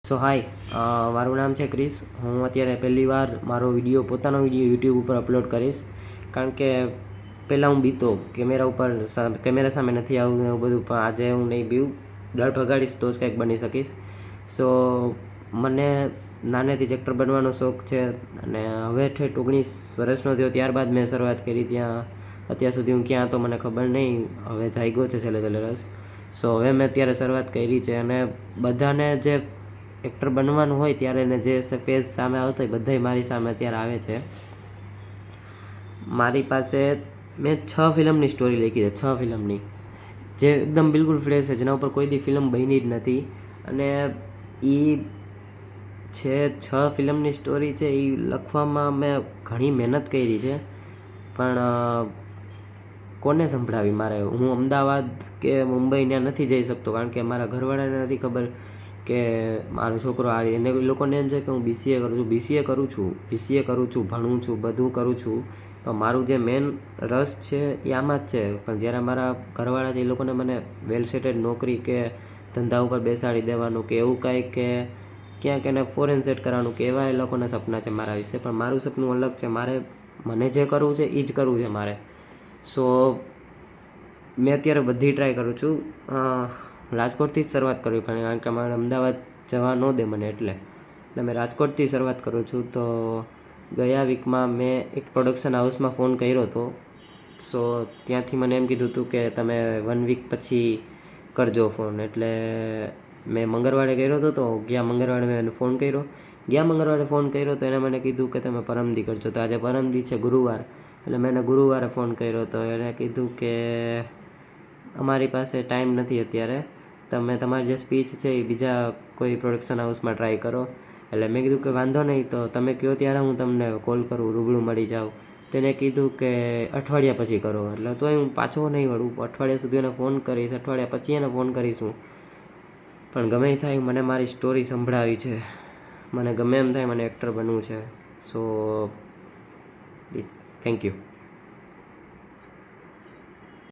સો હાય, મારું નામ છે ક્રિસ. હું અત્યારે પહેલી વાર પોતાનો વિડીયો યુટ્યુબ ઉપર અપલોડ કરીશ. કારણ કે પહેલાં હું બીતો કેમેરા સામે નથી આવું એવું બધું, પણ આજે હું નહીં બીવું. ડર ભગાડીશ તો જ કંઈક બની શકીશ. સો મને નાનેથી જ એક્ટર બનવાનો શોખ છે અને હવે ઠેઠ 19 વર્ષનો થયો ત્યારબાદ મેં શરૂઆત કરી. ત્યાં અત્યાર સુધી હું ક્યાં હતો મને ખબર નહીં, હવે જાગ્યો છે છેલ્લે રસ. સો હવે મેં અત્યારે શરૂઆત કરી છે અને બધાને જે એક્ટર બનવાનું હોય ત્યારે એને જે ફેઝ સામે આવતો હોય બધાય મારી સામે અત્યારે આવે છે. મારી પાસે મેં 6 ફિલ્મની સ્ટોરી લખી છે, 6 ફિલ્મની, જે એકદમ બિલકુલ ફ્રેશ છે, જેના ઉપર કોઈ દી ફિલ્મ બની જ નથી. અને એ છે 6 ફિલ્મની સ્ટોરી છે. એ લખવામાં મેં ઘણી મહેનત કરી છે, પણ કોને સંભળાવી મારે. હું અમદાવાદ કે મુંબઈ ત્યાં નથી જઈ શકતો, કારણ કે મારા ઘરવાળાને નથી ખબર કે મારો છોકરો એને લોકોને એમ છે કે હું BCA કરું છું, ભણું છું, બધું કરું છું, પણ મારું જે મેન રસ છે એ આમાં જ છે. પણ જ્યારે મારા ઘરવાળા છે એ લોકોને મને વેલ સેટેડ નોકરી કે ધંધા ઉપર બેસાડી દેવાનું કે એવું કાંઈ, કે ક્યાંક એને ફોરેન સેટ કરવાનું કે એવા એ લોકોના સપના છે મારા વિશે. પણ મારું સપનું અલગ છે. મને જે કરવું છે એ જ કરવું છે મારે. સો મેં અત્યારે બધી ટ્રાય કરું છું. રાજકોટથી જ શરૂઆત કરવી પડે, કારણ કે મારે અમદાવાદ જવા ન દે મને, એટલે મેં રાજકોટથી શરૂઆત કરું છું. તો ગયા વીકમાં મેં એક પ્રોડક્શન હાઉસમાં ફોન કર્યો હતો. સો ત્યાંથી મને એમ કીધું હતું કે તમે 1 વીક પછી કરજો ફોન. એટલે મેં મંગળવારે કર્યો હતો. તો મંગળવારે મેં એને ફોન કર્યો તો એને મને કીધું કે તમે પરમદી કરજો. તો આજે પરમદી છે, ગુરુવાર, એટલે મેં એને ગુરુવારે ફોન કર્યો. તો એને કીધું કે અમારી પાસે ટાઈમ નથી અત્યારે, તમે તમારી જે સ્પીચ છે એ બીજા કોઈ પ્રોડક્શન હાઉસમાં ટ્રાય કરો. એટલે મેં કીધું કે વાંધો નહીં, તો તમે કહો ત્યારે હું તમને કોલ કરું, રૂબરૂ મળી જાઉં. તેને કીધું કે અઠવાડિયા પછી કરો. એટલે તોય હું પાછો નહીં વળું, અઠવાડિયા સુધી એને ફોન કરીશ, અઠવાડિયા પછી એને ફોન કરીશું. પણ ગમે એ થાય, મને મારી સ્ટોરી સંભળાવી છે, મને ગમે એમ થાય, મને એક્ટર બનવું છે. So please, thank you.